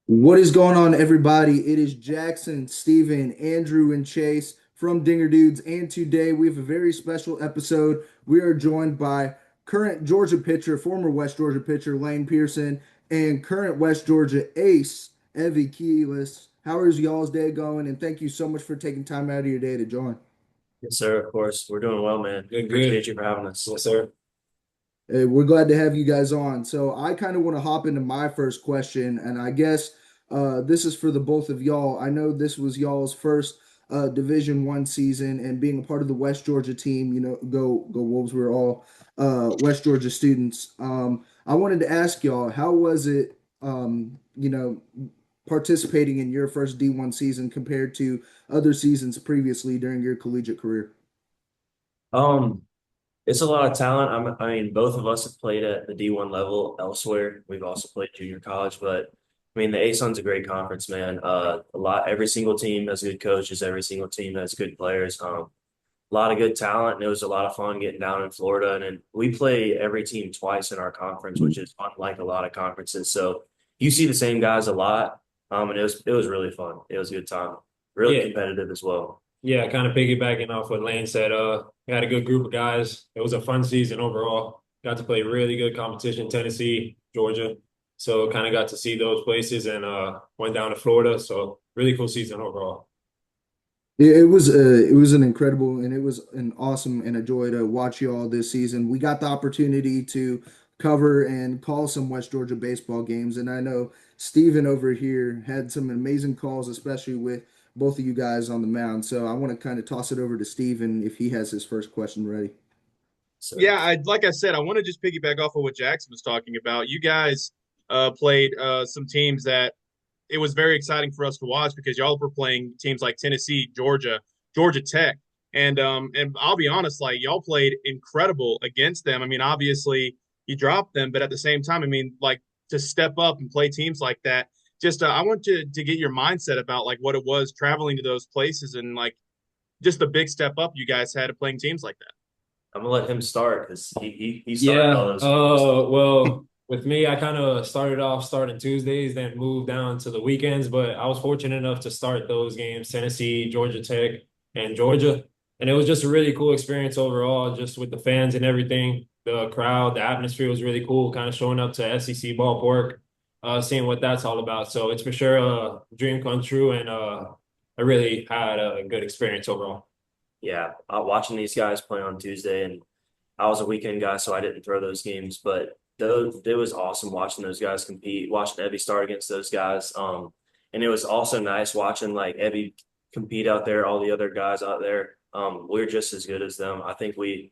What is going on, everybody? It is Jackson, Steven, Andrew, and Chase from Dinger Dudes, and today we have a very special episode. We are joined by current Georgia pitcher, former West Georgia pitcher Lane Pearson, and current West Georgia ace Evi Quiles. How is y'all's day going? And thank you so much for taking time out of your day to join. Yes, sir. Of course. We're doing well, man. Good, Appreciate good. you for having us. Yes, sir. We're glad to have you guys on. So I kind of want to hop into my first question, and I guess this is for the both of y'all. I know this was y'all's first Division One season, and being a part of the West Georgia team. Go Wolves. We're all West Georgia students. I wanted to ask y'all, how was it? Participating in your first D1 season compared to other seasons previously during your collegiate career. Um, it's a lot of talent. I mean, both of us have played at the D1 level elsewhere. We've also played junior college, but I mean, the ASUN's a great conference, man. Every single team has good coaches. Every single team has good players. A lot of good talent, and it was a lot of fun getting down in Florida. And then we play every team twice in our conference, which is unlike a lot of conferences. So you see the same guys a lot. And it was really fun. It was a good time. Really Yeah, competitive as well. yeah. Kind of piggybacking off what Lane said. We had a good group of guys. It was a fun season overall. Got to play really good competition, Tennessee, Georgia. So kind of got to see those places and went down to Florida. So really cool season overall. It was an incredible and it was an awesome and a joy to watch you all this season. We got the opportunity to cover and call some West Georgia baseball games, and I know Steven over here had some amazing calls, especially with both of you guys on the mound. So I want to kind of toss it over to Steven if he has his first question ready. So Yeah, like I said, I want to just piggyback off of what Jackson was talking about. You guys played some teams that it was very exciting for us to watch because y'all were playing teams like Tennessee, Georgia, Georgia Tech, and I'll be honest, like y'all played incredible against them. I mean, obviously you dropped them, but at the same time, I mean, like to step up and play teams like that. Just I want to get your mindset about like what it was traveling to those places and like just the big step up you guys had at playing teams like that. I'm gonna let him start because he started all Yeah. those games. Well, with me, I kind of started off starting Tuesdays, then moved down to the weekends. But I was fortunate enough to start those games, Tennessee, Georgia Tech, and Georgia. And it was just a really cool experience overall, just with the fans and everything. The crowd, the atmosphere was really cool, kind of showing up to SEC ballpark, seeing what that's all about. So it's for sure a dream come true. And I really had a good experience overall. Yeah, watching these guys play on Tuesday, and I was a weekend guy, so I didn't throw those games, but those it was awesome watching those guys compete, watching Evie start against those guys. And it was also nice watching like Evie compete out there, all the other guys out there. We're just as good as them. I think we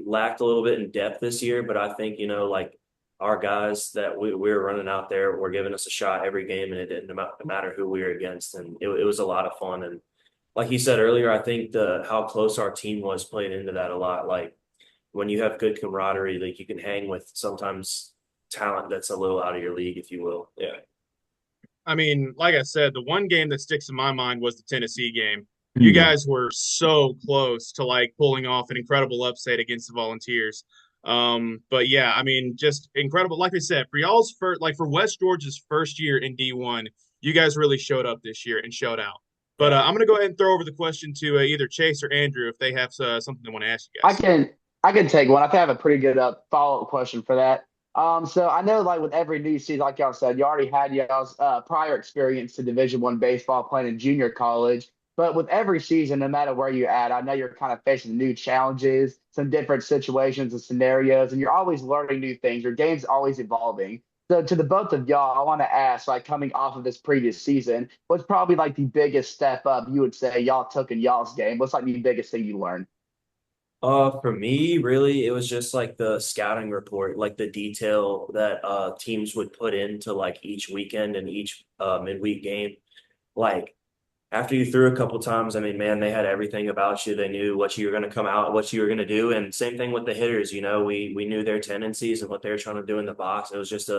lacked a little bit in depth this year, but I think like our guys that we were running out there were giving us a shot every game, and it didn't matter who we were against, and it was a lot of fun. And like you said earlier, I think the how close our team was played into that a lot. Like when you have good camaraderie, like you can hang with sometimes talent that's a little out of your league, if you will. Yeah. I mean, like I said, the one game that sticks in my mind was the Tennessee game. You Yeah. guys were so close to like pulling off an incredible upset against the Volunteers. But yeah, I mean, just incredible. Like I said, for y'all's first, like for West Georgia's first year in D1, you guys really showed up this year and showed out. But Yeah. I'm going to go ahead and throw over the question to either Chase or Andrew if they have something they want to ask you I guys. can I can take one. I think I have a pretty good follow-up question for that. So I know like with every new season, like y'all said, you already had y'all's prior experience to Division One baseball playing in junior college. But with every season, no matter where you're at, I know you're kind of facing new challenges, some different situations and scenarios, and you're always learning new things. Your game's always evolving. So to the both of y'all, I want to ask, like coming off of this previous season, what's probably like the biggest step up you would say y'all took in y'all's game? What's like the biggest thing you learned? For me, really, it was just like the scouting report, like the detail that teams would put into like each weekend and each midweek game. Like after you threw a couple times, I mean, man, they had everything about you. They knew what you were going to come out, what you were going to do, and same thing with the hitters. We knew their tendencies and what they were trying to do in the box. It was just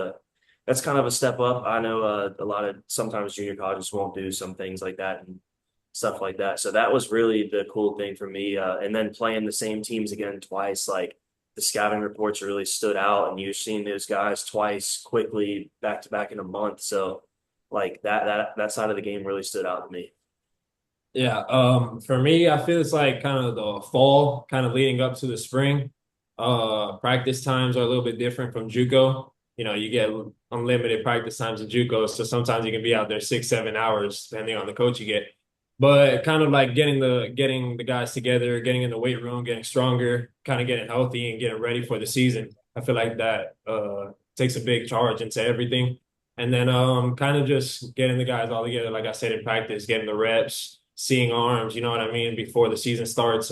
that's kind of a step up. I know a lot of sometimes junior colleges won't do some things like that and stuff like that. So that was really the cool thing for me. And then playing the same teams again twice, like the scouting reports really stood out, and you've seen those guys twice quickly back to back in a month. So like that side of the game really stood out to me. Yeah, for me, I feel it's like kind of the fall, kind of leading up to the spring. Practice times are a little bit different from JUCO. You know, you get unlimited practice times in JUCO, so sometimes you can be out there 6, 7 hours depending on the coach you get. But kind of like getting the guys together, getting in the weight room, getting stronger, kind of getting healthy and getting ready for the season. I feel like that takes a big charge into everything. And then kind of just getting the guys all together, like I said, in practice, getting the reps, seeing arms, you know what I mean, before the season starts.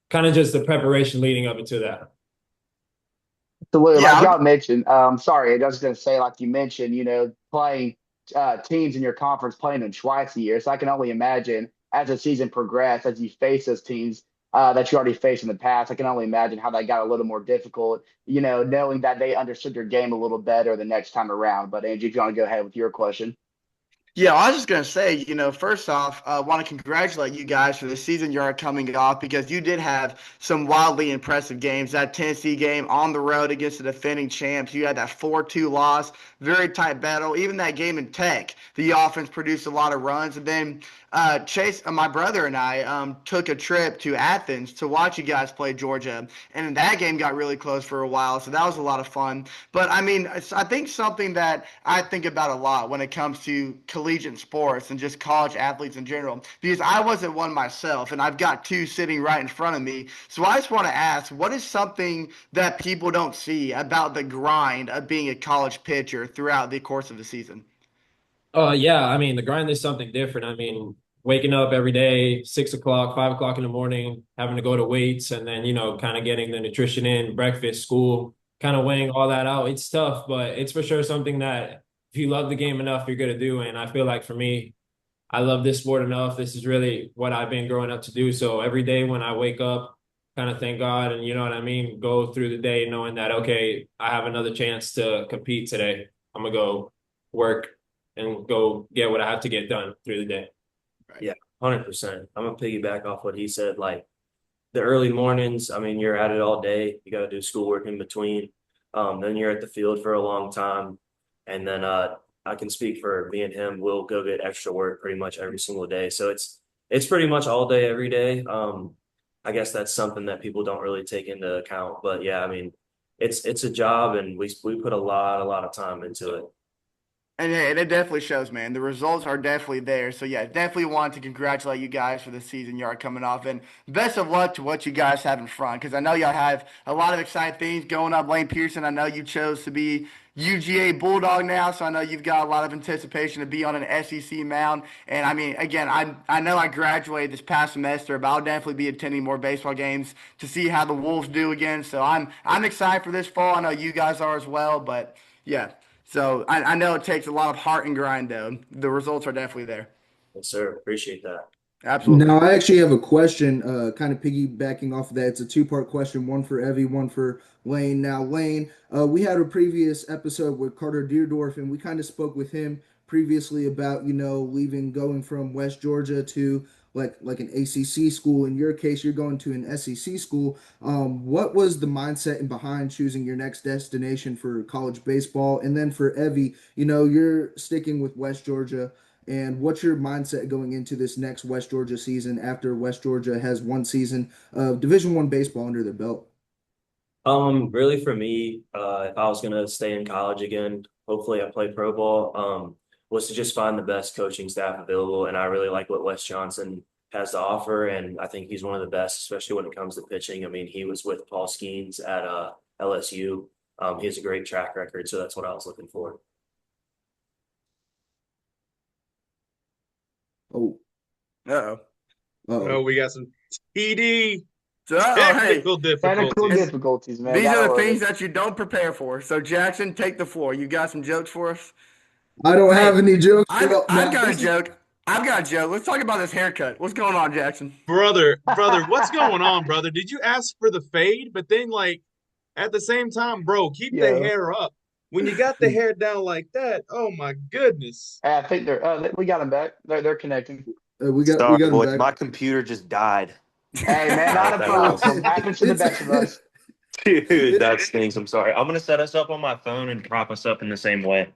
Kind of just the preparation leading up into that. So, like Yeah, y'all mentioned, sorry, I was going to say, like you mentioned, playing teams in your conference, playing them twice a year. So I can only imagine as the season progressed, as you face those teams that you already faced in the past, I can only imagine how that got a little more difficult, knowing that they understood your game a little better the next time around. But Angie, if you want to go ahead with your question. Yeah, I was just gonna say, first off, I want to congratulate you guys for the season you are coming off because you did have some wildly impressive games. That Tennessee game on the road against the defending champs, you had that 4-2 loss, very tight battle. Even that game in Tech, the offense produced a lot of runs. And then Chase, my brother and I took a trip to Athens to watch you guys play Georgia, and that game got really close for a while, so that was a lot of fun. But I mean, I think something that I think about a lot when it comes to collegiate sports and just college athletes in general, because I wasn't one myself, and I've got two sitting right in front of me. So I just want to ask, what is something that people don't see about the grind of being a college pitcher throughout the course of the season? Yeah, I mean, the grind is something different. I mean, waking up every day, 6 o'clock, 5 o'clock in the morning, having to go to weights, and then, kind of getting the nutrition in, breakfast, school, kind of weighing all that out. It's tough, but it's for sure something that if you love the game enough, you're going to do. And I feel like for me, I love this sport enough. This is really what I've been growing up to do. So every day when I wake up, kind of thank God and you know what I mean, go through the day knowing that, okay, I have another chance to compete today. I'm gonna go work and go get what I have to get done through the day. Yeah, 100%. I'm gonna piggyback off what he said. Like the early mornings, I mean, you're at it all day. You got to do schoolwork in between. Then you're at the field for a long time, and then I can speak for me and him. We'll go get extra work pretty much every single day. So it's pretty much all day, every day. I guess that's something that people don't really take into account. But yeah, I mean, it's a job, and we put a lot of time into it. And it definitely shows, man. The results are definitely there. So, yeah, definitely want to congratulate you guys for the season you are coming off. And best of luck to what you guys have in front because I know y'all have a lot of exciting things going up. Lane Pearson, I know you chose to be UGA Bulldog now, so I know you've got a lot of anticipation to be on an SEC mound. And, I mean, again, I know I graduated this past semester, but I'll definitely be attending more baseball games to see how the Wolves do again. So, I'm excited for this fall. I know you guys are as well, but, yeah. So I know it takes a lot of heart and grind, though. The results are definitely there. Yes, sir. Appreciate that. Absolutely. Now, I actually have a question, kind of piggybacking off of that. It's a two-part question, one for Evie, one for Lane. Now, Lane, we had a previous episode with Carter Deerdorf, and we kind of spoke with him previously about, leaving, going from West Georgia to like an ACC school. In your case, you're going to an SEC school. What was the mindset and behind choosing your next destination for college baseball? And then for Evie, you're sticking with West Georgia. And what's your mindset going into this next West Georgia season after West Georgia has one season of Division One baseball under their belt? Really for me, if I was gonna stay in college again, hopefully I play pro ball, was to just find the best coaching staff available. And I really like what Wes Johnson has to offer. And I think he's one of the best, especially when it comes to pitching. I mean, he was with Paul Skeens at LSU. He has a great track record, so that's what I was looking for. Oh, Uh-oh. Oh, we got some TD So, hey, technical Technical difficulties. difficulties, man. these Gotta are the love things it. that you don't prepare for. So, Jackson, take the floor. You got some jokes for us? I don't have Hey, any jokes. I've, Well, I've now got a this is joke. I've got a joke. Let's talk about this haircut. What's going on, Jackson? Brother, what's going on, brother? Did you ask for the fade? But then, like, at the same time, bro, keep the Yo, hair up. When you got the hair down like that, oh my goodness. hey, I think we got them back. They're connecting. we Sorry, got him boys. back. My computer just died Hey, man, not out a at the Oh, house. problem. Happens to the it's best of us. Dude, it, that stinks. I'm sorry. I'm gonna set us up on my phone and prop us up in the same way.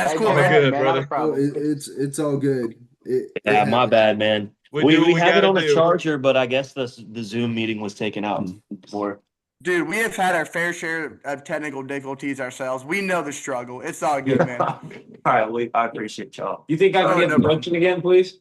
That's Hey, cool, All go man. ahead, good, man. Not a brother. Oh, problem. it's all good. It Yeah, my happens. bad, man. We We do what we we have got it to on the do. charger, but I guess the Zoom meeting was taken out before. Dude, we have had our fair share of technical difficulties ourselves. We know the struggle. It's all good, Yeah. man. All right, I appreciate y'all. You think I can Oh, get no the problem. question again, please?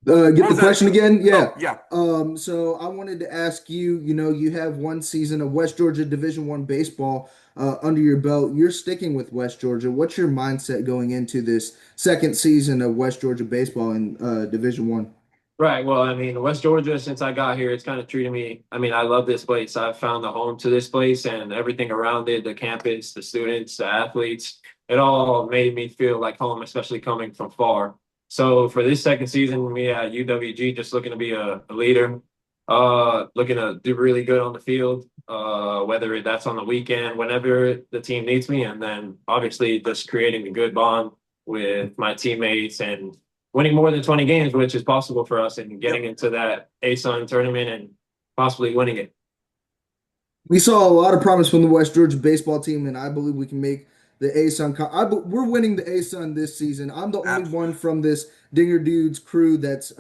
Get What the was question that? again? Yeah. Oh, yeah. So I wanted to ask you, you have one season of West Georgia Division One baseball under your belt. You're sticking with West Georgia. What's your mindset going into this second season of West Georgia baseball in Division One? Right. Well, I mean, West Georgia, since I got here, it's kind of treated me. I mean, I love this place. I found the home to this place and everything around it, the campus, the students, the athletes. It all made me feel like home, especially coming from far. So for this second season, we at UWG just looking to be a leader, looking to do really good on the field, whether that's on the weekend, whenever the team needs me, and then obviously just creating a good bond with my teammates and winning more than 20 games, which is possible for us, and getting Yep. into that ASUN tournament and possibly winning it. We saw a lot of promise from the West Georgia baseball team, and I believe we can make the ASUN. We're winning the ASUN this season. I'm the only Absolutely. one from this Dinger Dudes crew that's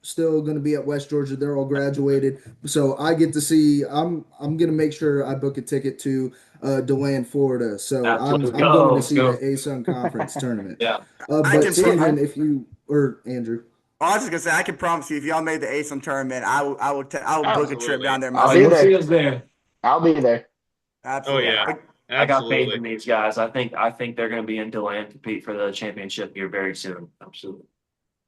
still going to be at West Georgia. They're all graduated, so I get to see. I'm going to make sure I book a ticket to DeLand, Florida. So I'm Absolutely. I'm going to Let's see the go. ASUN conference tournament. Yeah. I But can. Yeah, Steven, man. if you or Andrew. I was just gonna say, I can promise you, if y'all made the ASUN tournament, I will book a trip Absolutely. down there I'll Oh, be you'll myself. see there. us there. I'll be there. Oh Absolutely. yeah, Yeah. But I got faith in absolutely. these guys. I think they're going to be in Deland compete for the championship here very soon. Absolutely.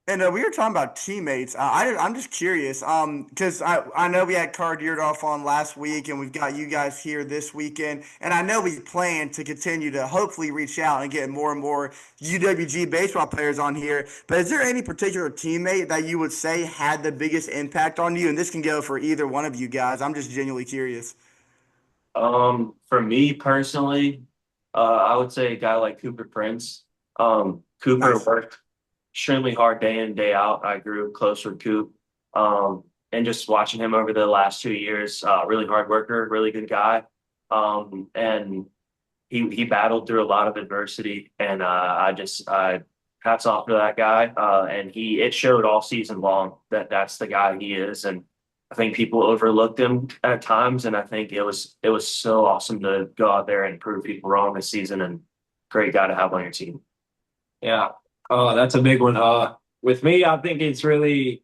and we were talking about teammates. I'm just curious, because I know we had Card Yurdoff on last week, and we've got you guys here this weekend, and I know we plan to continue to hopefully reach out and get more and more UWG baseball players on here. But is there any particular teammate that you would say had the biggest impact on you? And this can go for either one of you guys. I'm just genuinely curious. For me personally, I would say a guy like Cooper Prince. Cooper Nice. worked extremely hard day in, day out. I grew close with Coop. And just watching him over the last 2 years, really hard worker, really good guy. And he battled through a lot of adversity, and I hats off to that guy. And it showed all season long that that's the guy he is. And I think people overlooked him at times, and I think it was so awesome to go out there and prove people wrong this season. And great guy to have on your team. Yeah. Oh, that's a big one. With me, I think it's really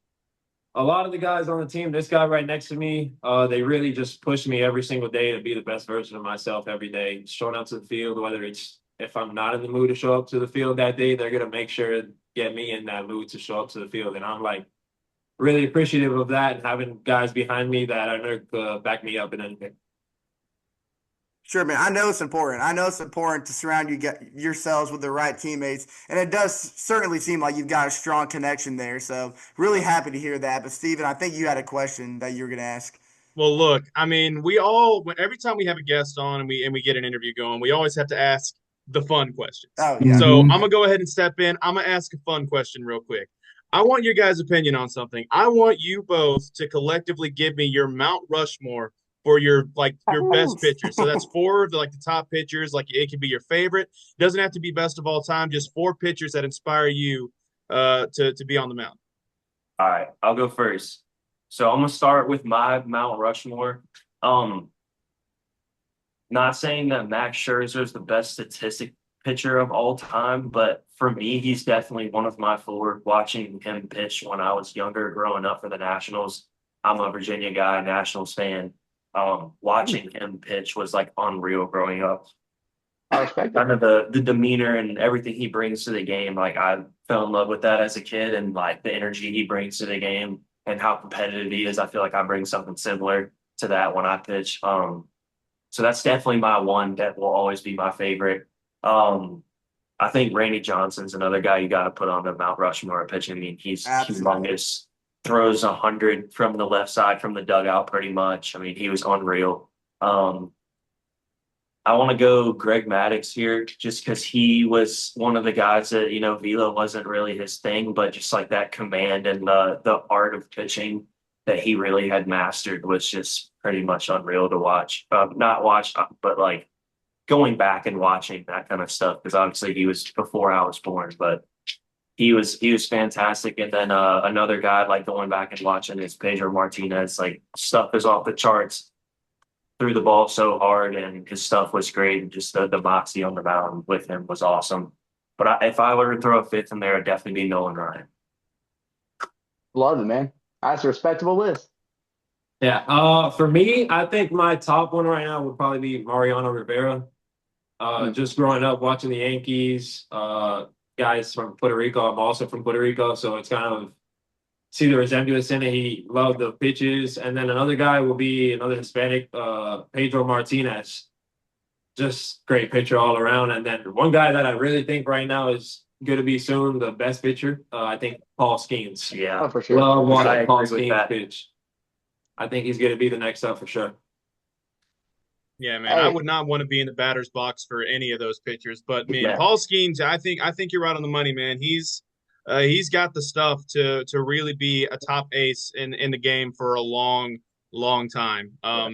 a lot of the guys on the team. This guy right next to me, they really just push me every single day to be the best version of myself every day. Showing up to the field, whether it's if I'm not in the mood to show up to the field that day, they're gonna make sure to get me in that mood to show up to the field. And I'm like really appreciative of that and having guys behind me that are gonna back me up in anything. Sure, man. I know it's important. I know it's important to surround yourselves with the right teammates, and it does certainly seem like you've got a strong connection there. So, really happy to hear that. But, Steven, I think you had a question that you were going to ask. Well, look, I mean, every time we have a guest on and we get an interview going, we always have to ask the fun questions. Oh, yeah. So I'm Mhm. gonna go ahead and step in. I'm gonna ask a fun question real quick. I want your guys' opinion on something. I want you both to collectively give me your Mount Rushmore for your best pitchers. So that's four of the top pitchers. Like it could be your favorite. It doesn't have to be best of all time. Just four pitchers that inspire you to be on the mound. All right, I'll go first. So I'm gonna start with my Mount Rushmore. Um, Not saying that Max Scherzer is the best statistic pitcher of all time, but for me, he's definitely one of my four. Watching him pitch when I was younger, growing up for the Nationals, I'm a Virginia guy, Nationals fan. Watching him pitch was like unreal growing up. I respect it. Kind of the demeanor and everything he brings to the game. Like I fell in love with that as a kid, and like the energy he brings to the game and how competitive he is. I feel like I bring something similar to that when I pitch. So that's definitely my one that will always be my favorite. Um, I think Randy Johnson's another guy you got to put on the Mount Rushmore of pitching. I mean, he's Absolutely. humongous. Throws 100 from the left side from the dugout pretty much. I mean, he was unreal. Um, I want to go Greg Maddux here just because he was one of the guys that, Velo wasn't really his thing, but just like that command and the art of pitching that he really had mastered was just pretty much unreal to watch. Not watch, but like going back and watching that kind of stuff because obviously he was before I was born, but he was fantastic. And then another guy like going back and watching is Pedro Martinez. Like stuff is off the charts. Threw the ball so hard, and his stuff was great. And just the moxie on the mound with him was awesome. But if I were to throw a fifth in there, it'd definitely be Nolan Ryan. Love it, man. That's a respectable list. Yeah. For me, I think my top one right now would probably be Mariano Rivera. Just growing up watching the Yankees, guys from Puerto Rico. I'm also from Puerto Rico, so it's kind of see the resemblance in it. He loved the pitches. And then another guy will be another Hispanic, Pedro Martinez. Just great pitcher all around. And then one guy that I really think right now is going to be soon the best pitcher, I think Paul Skeens. Yeah. Oh, for sure. Love I watching agree Paul with Skeens that. pitch. I think he's going to be the next up for sure. Yeah, man, I would not want to be in the batter's box for any of those pitchers. But man, Yeah. Paul Skeens, I think you're right on the money, man. He's got the stuff to really be a top ace in the game for a long time.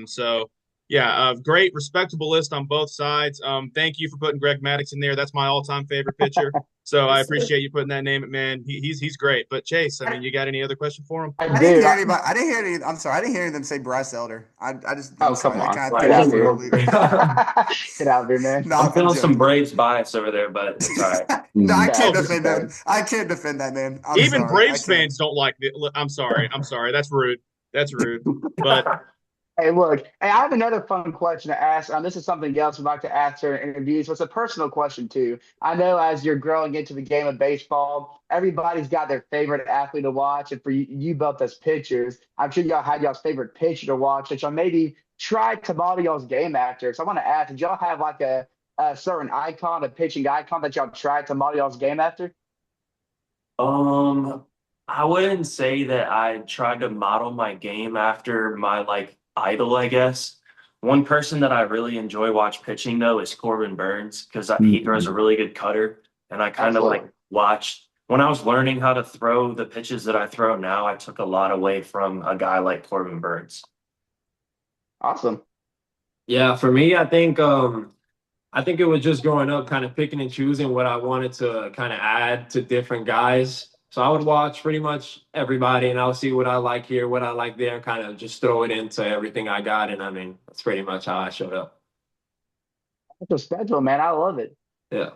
So yeah, great, respectable list on both sides. Thank you for putting Greg Maddux in there. That's my all-time favorite pitcher. So I appreciate you putting that name, man. He's great. But Chase, I mean, you got any other question for him? I I didn't do. hear anybody. I didn't hear any. I'm sorry. I didn't hear them say Bryce Elder. I just. Oh, I'm sorry. come on. I kind Get of out threw here. me for a loop. Get out of here, man. No, I'm I'm feeling some joking. Braves bias over there, but it's all right. No, I can't No, defend them. I can't defend that, man. I'm Even sorry. Braves I can't. fans don't like it. I'm sorry. That's rude. That's rude. But Hey, look, hey, I have another fun question to ask. This is something else we'd like to ask during interviews. It's a personal question, too. I know as you're growing into the game of baseball, everybody's got their favorite athlete to watch. And for you both as pitchers, I'm sure y'all had y'all's favorite pitcher to watch, that y'all maybe tried to model y'all's game after. So I want to ask, did y'all have like a certain icon, a pitching icon that y'all tried to model y'all's game after? I wouldn't say that I tried to model my game after my like idol, I guess. One person that I really enjoy watch pitching though is Corbin Burns because he throws a really good cutter, and I kind of Absolutely. like watched when I was learning how to throw the pitches that I throw now. I took a lot away from a guy like Corbin Burns. Awesome. Yeah, for me, I think it was just growing up, kind of picking and choosing what I wanted to kind of add to different guys. So I would watch pretty much everybody, and I'll see what I like here, what I like there, and kind of just throw it into everything I got. And I mean, that's pretty much how I showed up. That's a schedule, man. I love it. Yeah.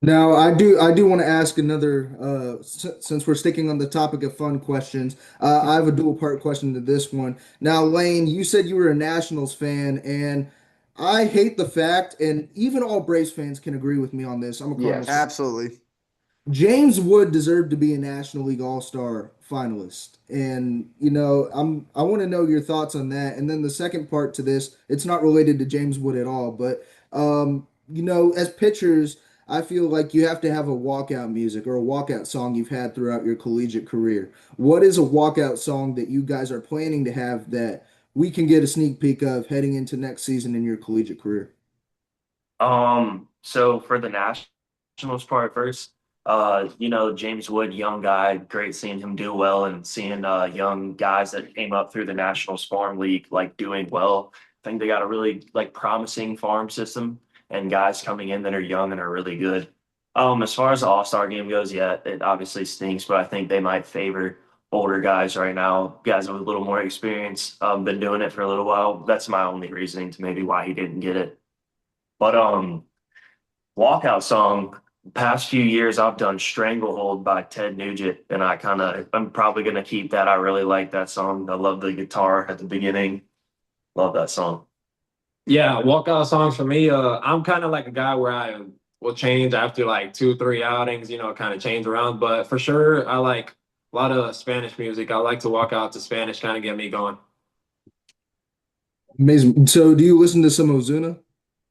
Now, I do want to ask another, since we're sticking on the topic of fun questions, I have a dual part question to this one. Now, Lane, you said you were a Nationals fan, and I hate the fact, and even all Braves fans can agree with me on this. I'm a Cardinals Yes. fan. Absolutely. James Wood deserved to be a National League All Star finalist, and I want to know your thoughts on that. And then the second part to this, it's not related to James Wood at all, but as pitchers, I feel like you have to have a walkout music or a walkout song you've had throughout your collegiate career. What is a walkout song that you guys are planning to have that we can get a sneak peek of heading into next season in your collegiate career? So for the Nationals part first, James Wood, young guy, great seeing him do well and seeing young guys that came up through the Nationals Farm League like doing well. I think they got a really like promising farm system and guys coming in that are young and are really good. As far as the All-Star game goes, yeah, it obviously stinks, but I think they might favor older guys right now, guys with a little more experience, been doing it for a little while. That's my only reasoning to maybe why he didn't get it. But walkout song, past few years I've done Stranglehold by Ted Nugent, and I'm probably gonna keep that. I really like that song. I love the guitar at the beginning. Love that song. Yeah, walkout songs for me. I'm kind of like a guy where I will change after like 2, 3 outings, kind of change around. But for sure, I like a lot of Spanish music. I like to walk out to Spanish, kind of get me going. Amazing. So, do you listen to some Ozuna?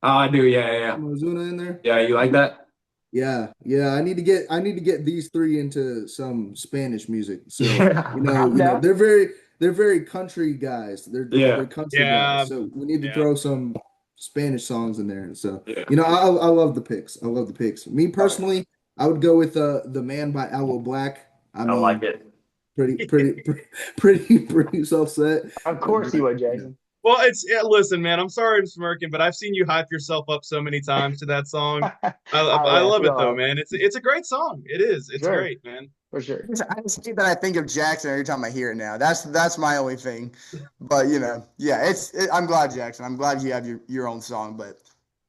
Oh, I do. Yeah, yeah, yeah. Some Ozuna in there? Yeah, you like that? Yeah, yeah. I need to get these three into some Spanish music. So, Yeah. I'm down. they're very country guys. They're Yeah. country Yeah, guys. So we need to yeah. throw some Spanish songs in there. So, Yeah. I love the picks. I love the picks. Me personally, I would go with the Man by Aloe Black. I I like mean, it. pretty self set. Of course you would, Jason. Well, listen, man. I'm sorry I'm smirking, but I've seen you hype yourself up so many times to that song. Oh I yeah, love we it all though, have. man. It's a great song. It is. It's Sure, great, man. for sure. I just hate that I think of Jackson every time I hear it now. That's my only thing. But yeah, I'm glad Jackson. I'm glad you have your own song. But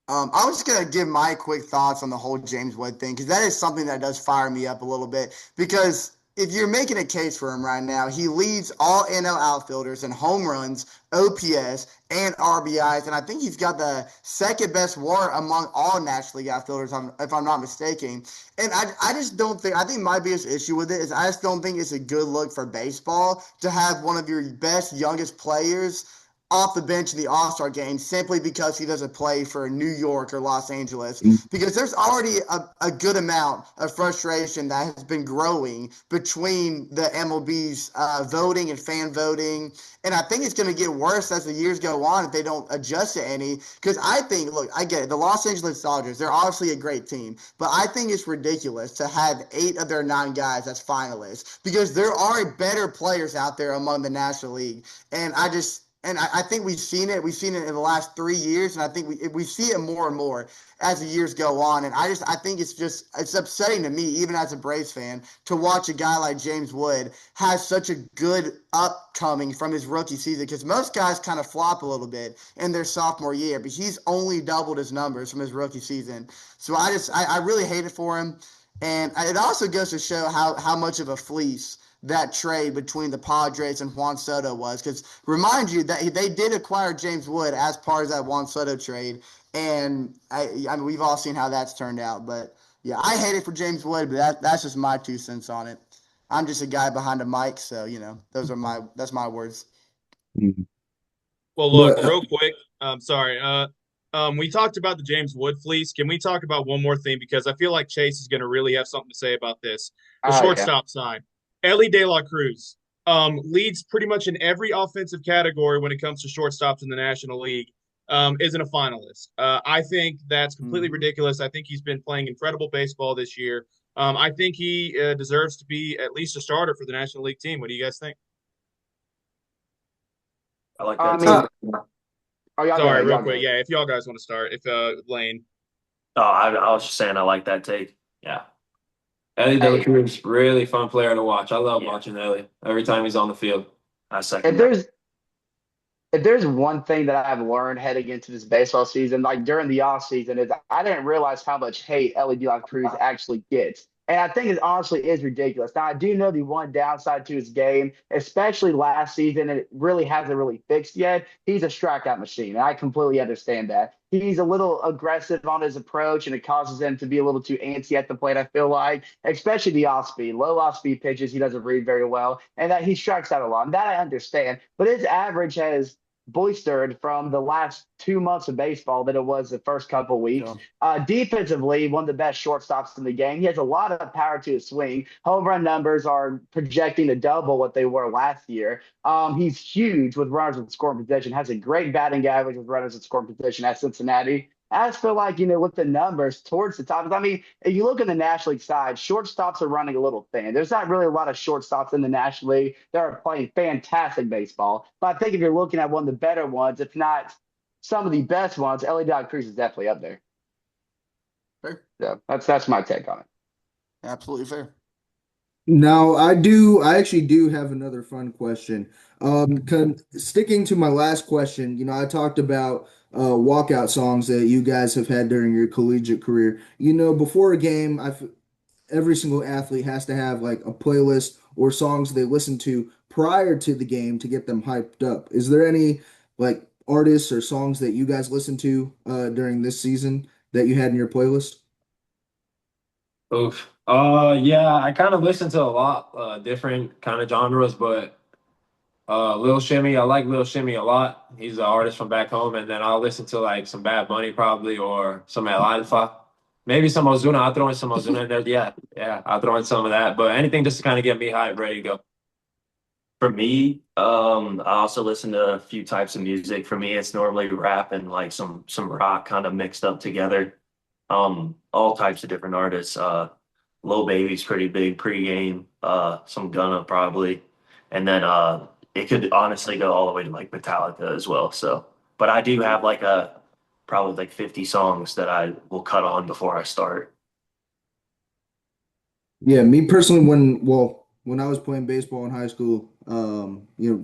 I was just gonna give my quick thoughts on the whole James Wood thing because that is something that does fire me up a little bit. Because if you're making a case for him right now, he leads all NL outfielders in home runs, OPS, and RBIs, and I think he's got the second best WAR among all National League outfielders, if I'm not mistaken. And I just don't think, I think my biggest issue with it is I just don't think it's a good look for baseball to have one of your best, youngest players off the bench in the All Star game simply because he doesn't play for New York or Los Angeles. Because there's already a good amount of frustration that has been growing between the MLB's voting and fan voting. And I think it's going to get worse as the years go on if they don't adjust to any. Because I think, look, I get it. The Los Angeles Dodgers, they're obviously a great team. But I think it's ridiculous to have 8 of their 9 guys as finalists because there are better players out there among the National League. And I think we've seen it. We've seen it in the last 3 years, and I think we see it more and more as the years go on. And I think it's upsetting to me, even as a Braves fan, to watch a guy like James Wood has such a good upcoming from his rookie season. Because most guys kind of flop a little bit in their sophomore year, but he's only doubled his numbers from his rookie season. So I really hate it for him, and it also goes to show how much of a fleece that trade between the Padres and Juan Soto was. Because remind you that they did acquire James Wood as part of that Juan Soto trade, and I mean we've all seen how that's turned out. But yeah, I hate it for James Wood, but that's just my 2 cents on it. I'm just a guy behind a mic, so that's my words. Mhm. Well, look, But real quick. Sorry. We talked about the James Wood fleece. Can we talk about one more thing because I feel like Chase is going to really have something to say about this. The Oh yeah. shortstop side, Ellie De La Cruz, leads pretty much in every offensive category when it comes to shortstops in the National League. Isn't a finalist. I think that's completely Mm-hmm. ridiculous. I think he's been playing incredible baseball this year. I think he deserves to be at least a starter for the National League team. What do you guys think? I like I that mean, take. uh, oh y'all go Sorry, ahead. real Y'all go quick. ahead. Yeah, if y'all guys want to start, if Lane. Oh, I was just saying I like that take. Yeah. Ellie De La Hey, Cruz, really fun player to watch. I love Yeah. watching Ellie every time he's on the field. I if second that. there's if there's one thing that I've learned heading into this baseball season, like during the off season, is I didn't realize how much hate Ellie De La Cruz actually gets. And I think it honestly is ridiculous. Now, I do know the one downside to his game, especially last season, and it really hasn't really fixed yet. He's a strikeout machine, and I completely understand that. He's a little aggressive on his approach, and it causes him to be a little too antsy at the plate, I feel like, especially the off speed. Low off speed pitches, he doesn't read very well, and that he strikes out a lot. And that I understand. But his average has bolstered from the last 2 months of baseball than it was the first couple weeks. So, Defensively, one of the best shortstops in the game. He has a lot of power to his swing. Home run numbers are projecting to double what they were last year. He's huge with runners in scoring position. Has a great batting average with runners in scoring position at Cincinnati. I just feel like, with the numbers towards the top, I mean, if you look in the National League side, shortstops are running a little thin. There's not really a lot of shortstops in the National League that are playing fantastic baseball. But I think if you're looking at one of the better ones, if not some of the best ones, Ellie Dog Cruz is definitely up there. fair. So that's my take on it. Absolutely fair. now I actually do have another fun question. Sticking to my last question, I talked about walkout songs that you guys have had during your collegiate career. Before a game, every single athlete has to have like a playlist or songs they listen to prior to the game to get them hyped up. Is there any like artists or songs that you guys listen to during this season that you had in your playlist? Oof. Yeah, I kind of listen to a lot different kind of genres, but Lil Shimmy, I like Lil Shimmy a lot. He's an artist from back home, and then I'll listen to like some Bad Bunny probably or some El Alfa. Maybe some Ozuna. I'll throw in some Ozuna in there. Yeah, yeah, I'll throw in some of that. But anything just to kind of get me hyped, ready to go. For me, I also listen to a few types of music. For me, it's normally rap and like some rock kind of mixed up together. All types of different artists. Lil Baby's pretty big pregame. Some Gunna probably, and then it could honestly go all the way to like Metallica as well. So, but I do have like a probably like 50 songs that I will cut on before I start. Yeah, me personally, when I was playing baseball in high school,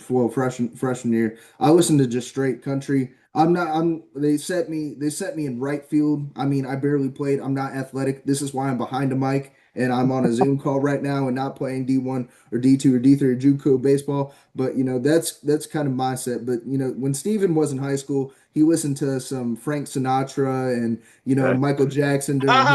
for freshman year, I listened to just straight country. They set me in right field. I mean, I barely played. I'm not athletic. This is why I'm behind a mic and I'm on a Zoom call right now and not playing D1 or D2 or D3 or JUCO baseball. But that's kind of mindset. But when Steven was in high school, he listened to some Frank Sinatra and Okay. Michael Jackson during his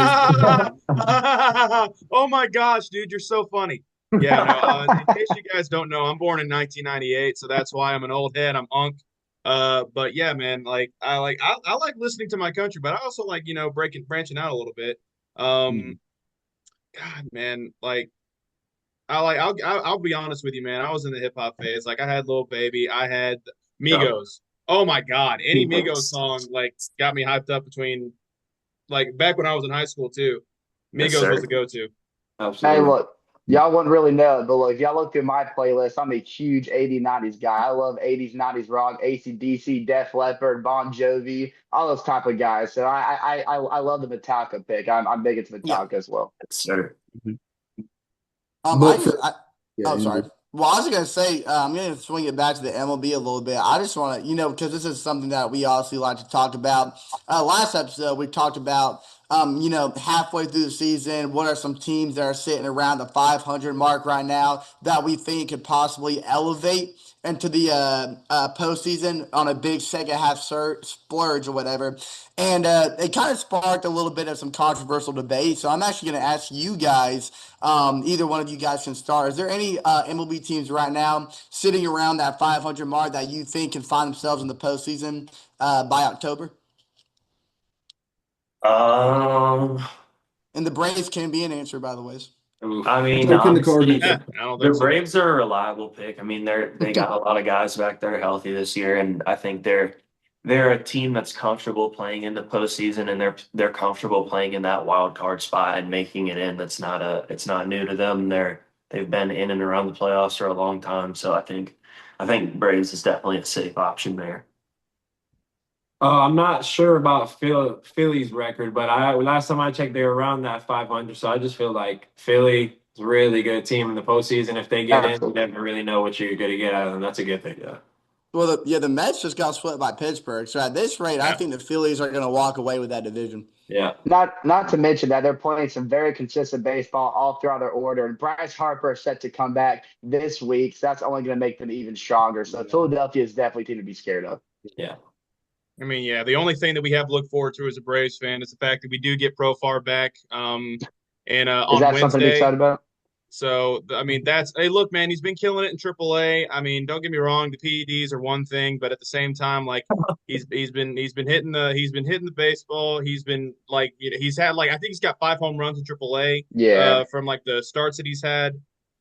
oh my gosh, dude, you're so funny. Yeah, no. In case you guys don't know, I'm born in 1998, so that's why I'm an old head. I'm unk. But yeah, man, I like listening to my country, but I also like branching out a little bit. Um, God, man, like I'll be honest with you, man. I was in the hip hop phase. Like I had Lil Baby, I had Yeah. Migos. Oh my God, any Migos song like got me hyped up between like back when I was in high school too. Yes, Migos was sir. the go-to. Hey, Absolutely. look, y'all wouldn't really know it, but look, if y'all look through my playlist, I'm a huge 80s, 90s guy. I love 80s, 90s rock, AC/DC, Def Leppard, Bon Jovi, all those type of guys. So I love the Metallica pick. I'm big into Yeah. Metallica as well. Yes, sir. I But just, for yeah, oh, sorry. Andrew. Well, I was gonna say, I'm gonna swing it back to the MLB a little bit. I just want to, because this is something that we obviously like to talk about. Last episode, we talked about, halfway through the season, what are some teams that are sitting around the 500 mark right now that we think could possibly elevate into the postseason on a big second half splurge or whatever. And it kind of sparked a little bit of some controversial debate. So I'm actually going to ask you guys, either one of you guys can start. Is there any MLB teams right now sitting around that 500 mark that you think can find themselves in the postseason by October? Um, And the Braves can be an answer, by the way. I mean, So can the honestly, Cardinals. I don't the think so. Braves are a reliable pick. I mean, they got a lot of guys back there healthy this year, and I think they're a team that's comfortable playing in the postseason, and they're comfortable playing in that wild card spot and making it in. It's not new to them. They've been in and around the playoffs for a long time, so I think Braves is definitely a safe option there. I'm not sure about Philly's record, but I last time I checked, they were around that 500. So I just feel like Philly is a really good team in the postseason. If they get in, you Absolutely. never really know what you're going to get out of them. That's a good thing, yeah. Well, the Mets just got swept by Pittsburgh. So at this rate, I Yeah. think the Phillies are going to walk away with that division. Yeah. Not to mention that they're playing some very consistent baseball all throughout their order. And Bryce Harper is set to come back this week, so that's only going to make them even stronger. So Philadelphia is definitely a team to be scared of. Yeah. I mean, yeah, the only thing that we have to look forward to as a Braves fan is the fact that we do get Profar back and Is on that something to be Wednesday. excited about? So I mean, that's hey, look, man, he's been killing it in AAA. I mean, don't get me wrong, the PEDs are one thing, but at the same time, like he's been hitting the baseball. He's been like he's had like I think he's got 5 home runs in AAA Yeah. from like the starts that he's had.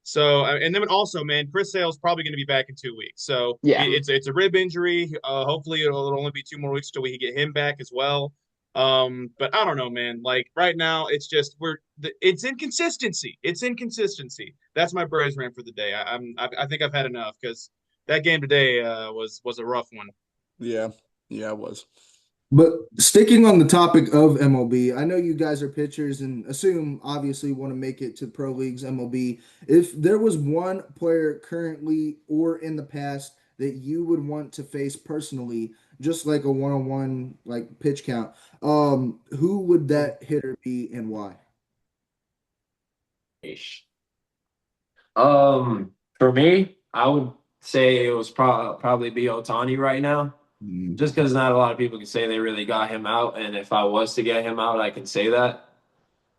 So and then also, man, Chris Sale's probably going to be back in 2 weeks. So Yeah. it's a rib injury. Hopefully, it'll only be 2 more weeks till we can get him back as well. But I don't know, man. Like right now, it's just it's inconsistency. It's inconsistency. That's my Braves rant for the day. I think I've had enough because that game today was a rough one. Yeah. Yeah, it was. But sticking on the topic of MLB, I know you guys are pitchers and assume obviously want to make it to pro leagues MLB. If there was one player currently or in the past that you would want to face personally, just like a one-on-one like pitch count, who would that hitter be and why? Ish. For me, I would say it was probably be Otani right now, just because not a lot of people can say they really got him out. And if I was to get him out, I can say that.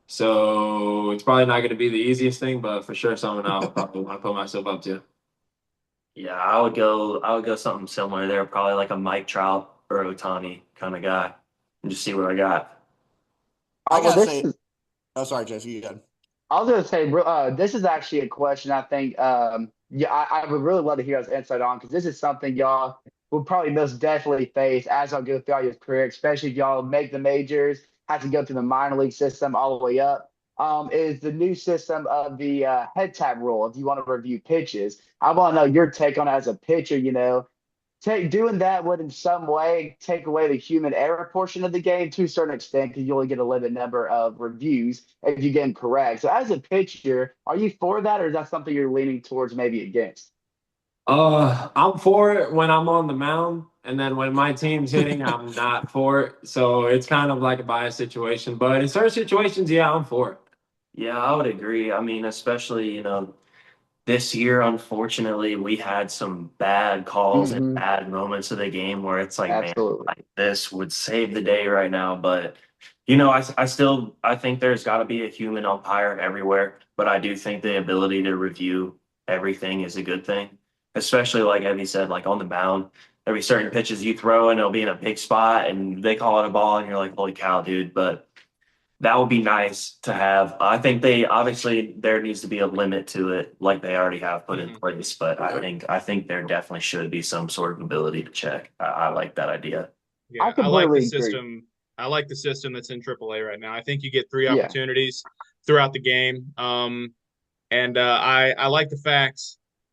So it's probably not going to be the easiest thing, but for sure, someone I'll probably want to put myself up to. Yeah, I would go something similar there, probably like a Mike Trout or Otani kind of guy, and just see what I got. I Well, gotta this say, is oh, sorry, Jesse, you got. I was going to say, this is actually a question I think, yeah, I would really love to hear us insight on because this is something y'all will probably most definitely face as y'all go throughout your career, especially if y'all make the majors, have to go through the minor league system all the way up. is the new system of the head tap rule. If you want to review pitches, I want to know your take on it as a pitcher. Doing that would in some way take away the human error portion of the game to a certain extent because you only get a limited number of reviews if you get them correct. So as a pitcher, are you for that, or is that something you're leaning towards maybe against? I'm for it when I'm on the mound, and then when my team's hitting, I'm not for it. So it's kind of like a biased situation. But in certain situations, yeah, I'm for it. Yeah, I would agree. I mean, especially, this year, unfortunately, we had some bad calls and Hmm. bad moments of the game where it's like, man, Absolutely. like this would save the day right now. But, I think there's got to be a human umpire everywhere. But I do think the ability to review everything is a good thing, especially like Evie said, like on the mound. There'll be certain pitches you throw and it'll be in a big spot and they call it a ball and you're like, holy cow, dude. But that would be nice to have. I think they obviously there needs to be a limit to it, like they already have put in Mhm. place. But I think there definitely should be some sort of ability to check. I like that idea. I Yeah, I like the completely agree. system. I like the system that's in AAA right now. I think you get three Yeah. opportunities throughout the game. And I like the fact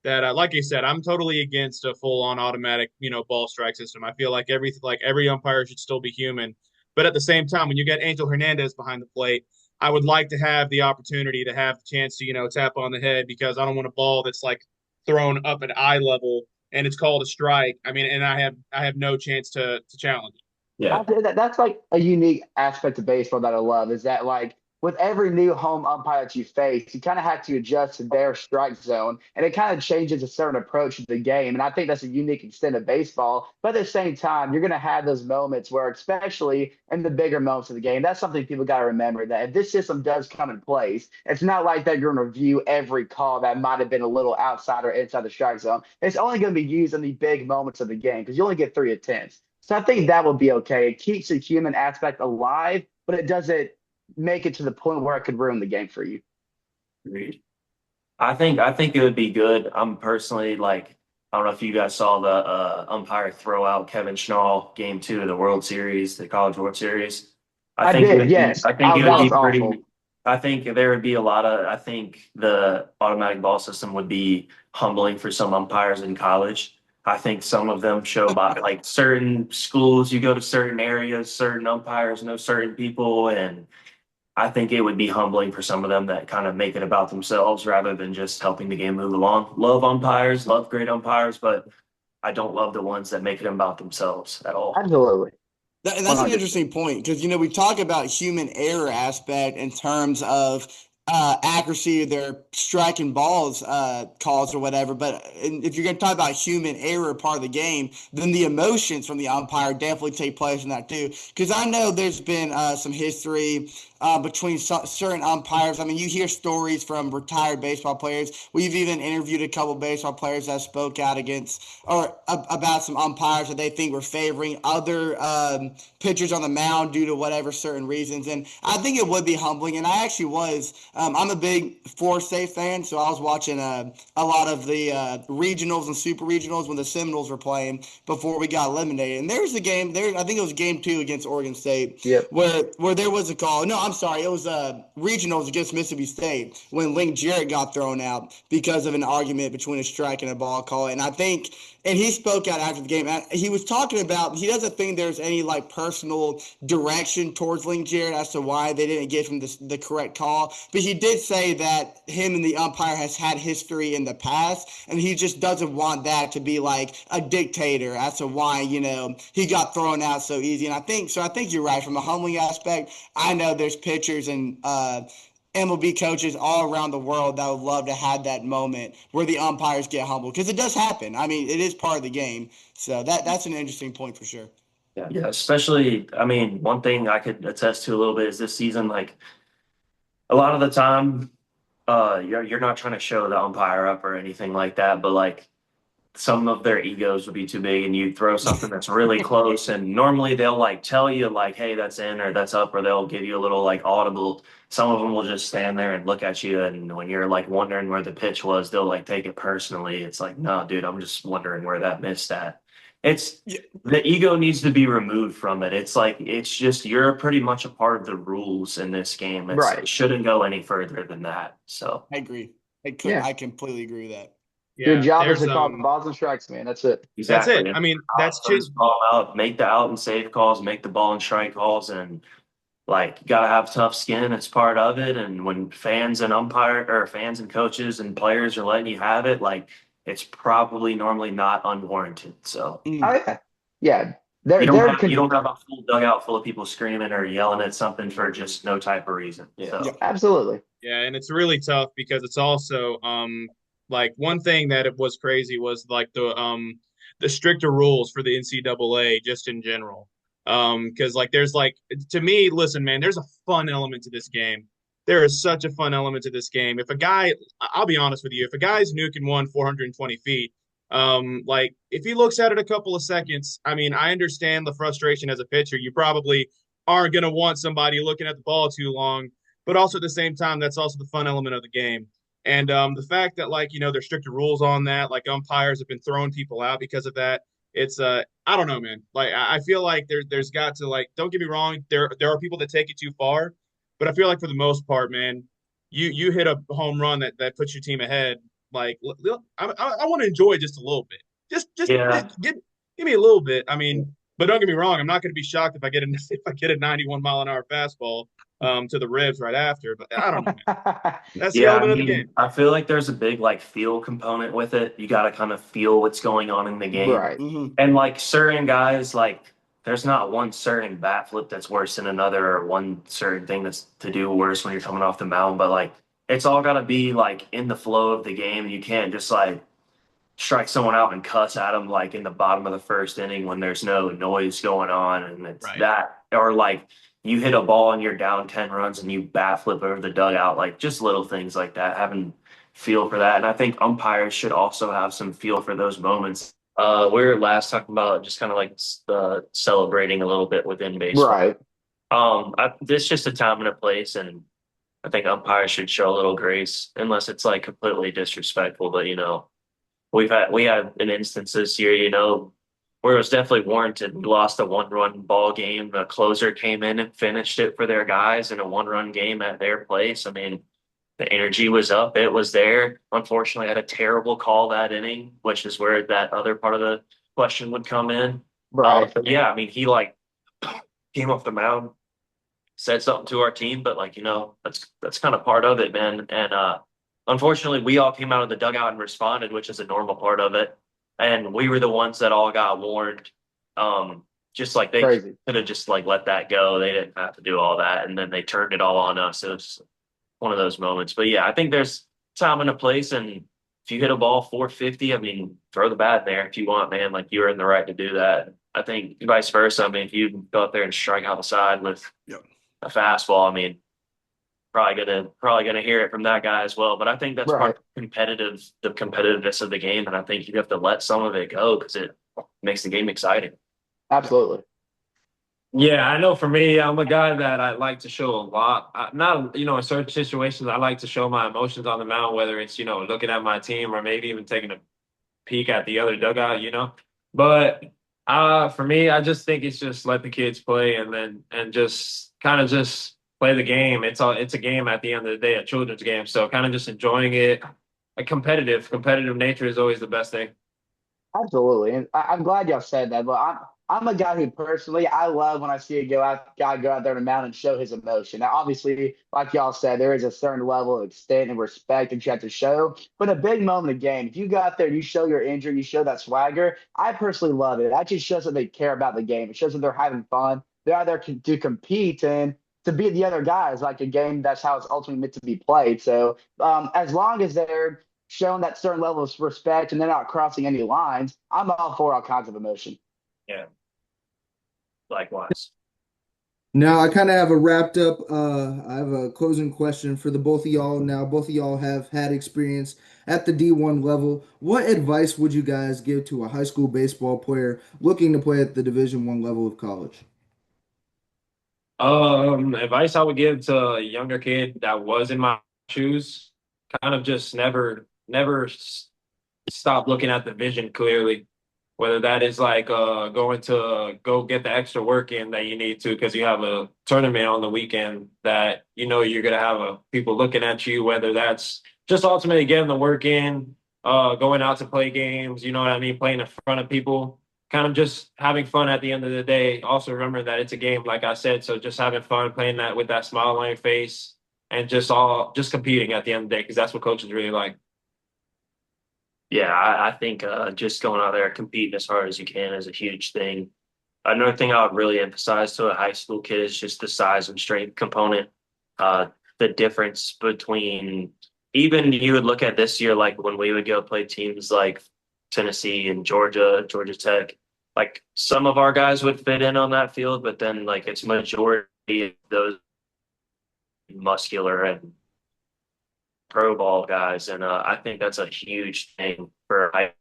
that, like you said, I'm totally against a full-on automatic, ball strike system. I feel like every umpire should still be human, but at the same time, when you get Angel Hernandez behind the plate, I would like to have the opportunity to have the chance to, tap on the head because I don't want a ball that's like thrown up at eye level and it's called a strike. I mean, and I have no chance to challenge it. Yeah. That's like a unique aspect of baseball that I love is that like with every new home umpire that you face, you kind of have to adjust to their strike zone, and it kind of changes a certain approach to the game. And I think that's a unique extent of baseball. But at the same time, you're going to have those moments where, especially in the bigger moments of the game, that's something people got to remember that if this system does come in place, it's not like that you're going to review every call that might have been a little outside or inside the strike zone. It's only going to be used in the big moments of the game because you only get three attempts. So I think that would be okay. It keeps the human aspect alive, but it doesn't make it to the point where it could ruin the game for you. Agreed. I think it would be good. I'm personally like I don't know if you guys saw the umpire throw out Kevin Schnall game 2 of the World Series, the College World Series. I I think it did, would be yes. I think it would That be was awful. pretty I think there would be a lot of I think the automatic ball system would be humbling for some umpires in college. I think some of them show by like certain schools, you go to certain areas, certain umpires know certain people, and I think it would be humbling for some of them that kind of make it about themselves rather than just helping the game move along. Love umpires, love great umpires, but I don't love the ones that make it about themselves at all. Absolutely. And that's an 100%. interesting point because we talk about human error aspect in terms of accuracy of their striking balls calls or whatever. But if you're going to talk about human error part of the game, then the emotions from the umpire definitely take place in that too. Because I know there's been some history between certain umpires. I mean, you hear stories from retired baseball players. We've even interviewed a couple baseball players that spoke out against or about some umpires that they think were favoring other pitchers on the mound due to whatever certain reasons. And I think it would be humbling. And I actually was. I'm a big Forest State fan, so I was watching a lot of the regionals and super regionals when the Seminoles were playing before we got eliminated. And there was a game there. I think it was game 2 against Oregon State Yep. where there was a call. No, I'm sorry. It was regionals against Mississippi State when Link Jarrett got thrown out because of an argument between a strike and a ball call. And I think, and he spoke out after the game. He was talking about he doesn't think there's any like personal direction towards Link Jarrett as to why they didn't give him the correct call. But he did say that him and the umpire has had history in the past, and he just doesn't want that to be like a dictator as to why he got thrown out so easy. And I think so. I think you're right from a humbling aspect. I know there's pitchers and MLB coaches all around the world that would love to have that moment where the umpires get humbled because it does happen. I mean, it is part of the game. So that's an interesting point for sure. Yeah, especially, I mean, one thing I could attest to a little bit is this season, like a lot of the time, you're not trying to show the umpire up or anything like that, but like some of their egos would be too big and you throw something that's really close and normally they'll like tell you like, hey, that's in or that's up, or they'll give you a little like audible. Some of them will just stand there and look at you, and when you're like wondering where the pitch was, they'll like take it personally. It's like, no, dude, I'm just wondering where that missed at. It's Yeah, the ego needs to be removed from it. It's like it's just you're pretty much a part of the rules in this game. It Right. shouldn't go any further than that. So I agree. Yeah. I completely agree with that. Your Yeah, job is there's to call balls and strikes, man. That's it. that's exactly. it. And I mean, out first, call 'em out, make the out and save calls, make the ball and strike calls, and like you gotta have tough skin. It's part of it. And when fans and coaches and players are letting you have it, like it's probably normally not unwarranted. So. Oh Mm. yeah. Yeah. They're You don't have a full dugout full of people screaming or yelling at something for just no type of reason. Yeah. Yeah. So absolutely. Yeah, and it's really tough because it's also like one thing that it was crazy was like the stricter rules for the NCAA just in general. Because like there's like to me, listen, man, there's a fun element to this game. There is such a fun element to this game. If a guy, I'll be honest with you, if a guy's nuking one 420 feet, like if he looks at it a couple of seconds, I mean, I understand the frustration as a pitcher. You probably aren't gonna want somebody looking at the ball too long, but also at the same time, that's also the fun element of the game. And the fact that like there's stricter rules on that, like umpires have been throwing people out because of that. It's I don't know, man. Like I feel like there's got to like don't get me wrong, there are people that take it too far, but I feel like for the most part, man, you hit a home run that puts your team ahead. Like I want to enjoy just a little bit, just yeah, give me a little bit. I mean, but don't get me wrong, I'm not going to be shocked if I get a 91-mile-an-hour fastball to the ribs right after. But I don't know, man. That's the yeah. I element of the mean, game. I feel like there's a big like feel component with it. You got to kind of feel what's going on in the game, Right. Hmm. and like certain guys, like there's not one certain bat flip that's worse than another, or one certain thing that's to do worse when you're coming off the mound. But like it's all got to be like in the flow of the game. You can't just like strike someone out and cuss at them like in the bottom of the first inning when there's no noise going on and it's Right. that or like you hit a ball and you're down 10 runs and you bat flip over the dugout like just little things like that having feel for that and I think umpires should also have some feel for those moments. We were last talking about just kind of like celebrating a little bit within baseball. Right. This just a time and a place and I think umpires should show a little grace unless it's like completely disrespectful but we had an instance this year, where it was definitely warranted. We lost a one-run ball game. The closer came in and finished it for their guys in a one-run game at their place. I mean, the energy was up. It was there. Unfortunately, I had a terrible call that inning, which is where that other part of the question would come in. Right. But yeah, I mean, he like came off the mound, said something to our team, but like, that's kind of part of it, man. And unfortunately, we all came out of the dugout and responded, which is a normal part of it. And we were the ones that all got warned. Just like they Crazy. could have just like let that go. They didn't have to do all that. And then they turned it all on us. It was one of those moments. But yeah, I think there's time and a place. And if you hit a ball 450, I mean, throw the bat in there if you want, man. Like you're in the right to do that. I think vice versa. I mean, if you go up there and strike out the side with Yep. a fastball, I mean, probably gonna hear it from that guy as well. But I think that's Right. part of the competitiveness of the game, and I think you have to let some of it go because it makes the game exciting. Absolutely. Yeah, I know for me, I'm a guy that I like to show a lot. Not, in certain situations, I like to show my emotions on the mound, whether it's, looking at my team or maybe even taking a peek at the other dugout. But for me, I just think it's just let the kids play and just kind of just play the game. It's a game at the end of the day, a children's game. So kind of just enjoying it. A competitive nature is always the best thing. Absolutely. And I'm glad y'all said that. But I'm a guy who personally I love when I see guy go out there on the mound and show his emotion. Now, obviously, like y'all said, there is a certain level of extent and respect that you have to show. But a big moment of the game, if you go out there, you show your injury, you show that swagger. I personally love it. That just shows that they care about the game. It shows that they're having fun. They're out there to compete and to beat the other guys. Like a game, that's how it's ultimately meant to be played. So as long as they're showing that certain level of respect and they're not crossing any lines, I'm all for all kinds of emotion. Yeah, likewise. Now I kind of have a wrapped up. I have a closing question for the both of y'all. Now both of y'all have had experience at the D1 level. What advice would you guys give to a high school baseball player looking to play at the Division 1 level of college? Advice I would give to a younger kid that was in my shoes, kind of just never stop looking at the vision clearly. whether that is like going to go get the extra work in that you need to because you have a tournament on the weekend that you know you're gonna have people looking at you, whether that's just ultimately getting the work in, going out to play games, you know what I mean, playing in front of people, kind of just having fun at the end of the day. Also remember that it's a game, like I said, so just having fun playing that with that smile on your face and just competing at the end of the day because that's what coaches really like. Yeah, I think just going out there and competing as hard as you can is a huge thing. Another thing I would really emphasize to a high school kid is just the size and strength component. Uh, the difference between even you would look at this year, like when we would go play teams like Tennessee and Georgia, Georgia Tech, like some of our guys would fit in on that field, but then like it's majority of those muscular and pro ball guys. And I think that's a huge thing for high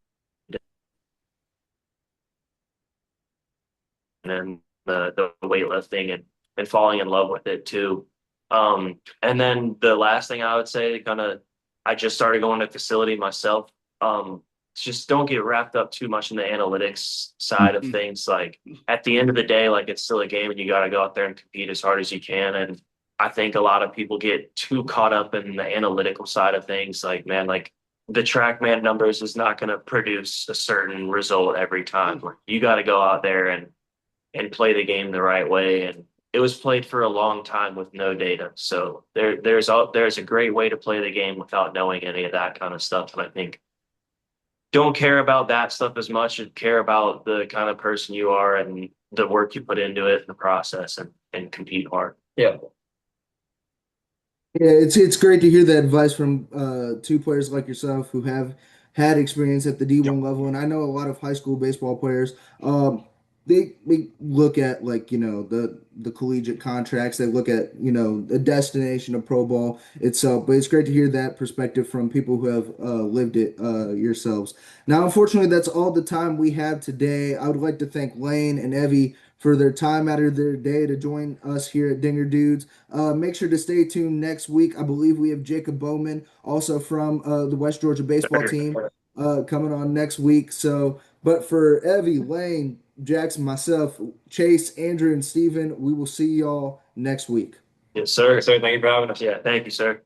and the weightlifting and falling in love with it too. And then the last thing I would say, kind of, I just started going to facility myself. Just don't get wrapped up too much in the analytics side of things. Like at the end of the day, like it's still a game and you got to go out there and compete as hard as you can. And I think a lot of people get too caught up in the analytical side of things. Like, man, like the TrackMan numbers is not going to produce a certain result every time. Like, you got to go out there and play the game the right way. And it was played for a long time with no data. So there's a great way to play the game without knowing any of that kind of stuff. And I think don't care about that stuff as much and care about the kind of person you are and the work you put into it, the process, and compete hard. Yeah. Yeah, it's great to hear that advice from two players like yourself who have had experience at the D1 level, and I know a lot of high school baseball players. They look at like the collegiate contracts. They look at the destination of pro ball itself. But it's great to hear that perspective from people who have lived it yourselves. Now, unfortunately, that's all the time we have today. I would like to thank Lane and Evie for their time out of their day to join us here at Dinger Dudes. Make sure to stay tuned next week. I believe we have Jacob Bowman, also from the West Georgia baseball team, coming on next week. So, but for Evie, Lane, Jackson, myself, Chase, Andrew, and Steven, we will see y'all next week. Yes, sir. Sir, thank you for having us. Yeah, thank you, sir.